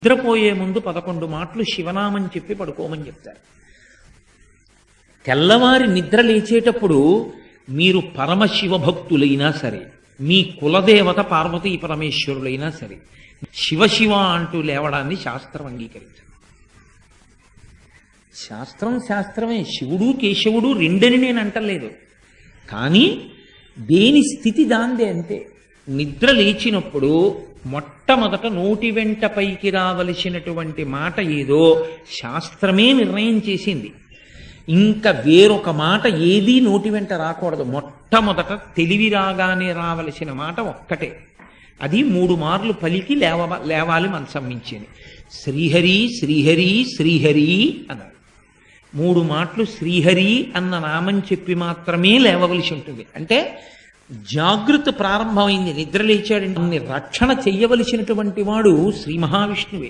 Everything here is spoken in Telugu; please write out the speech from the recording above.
నిద్రపోయే ముందు 11 మాటలు శివనామం చెప్పి పడుకోమని చెప్తారు. తెల్లవారి నిద్ర లేచేటప్పుడు మీరు పరమశివ భక్తులైనా సరే, మీ కులదేవత పార్వతీ పరమేశ్వరులైనా సరే, శివ అంటూ లేవడాన్ని శాస్త్రం అంగీకరించదు. శాస్త్రమే. శివుడు కేశవుడు రెండని నేను అంటలేదు, కానీ దేని స్థితి దాందే అంతే. నిద్ర లేచినప్పుడు మొట్టమొదట నోటి వెంట పైకి రావలసినటువంటి మాట ఏదో శాస్త్రమే నిర్ణయం చేసింది. ఇంకా వేరొక మాట ఏదీ నోటి వెంట రాకూడదు. మొట్టమొదట తెలివి రాగానే రావలసిన మాట ఒక్కటే, అది 3 మార్లు పలికి లేవాలి మనసం మించేది. శ్రీహరి శ్రీహరి శ్రీహరి అన్నారు. 3 మాటలు శ్రీహరి అన్న నామం చెప్పి మాత్రమే లేవవలసి ఉంటుంది. అంటే జాగృతి ప్రారంభమైంది. నిద్ర లేచాడంటే రక్షణ చెయ్యవలసినటువంటి వాడు శ్రీ మహావిష్ణువే.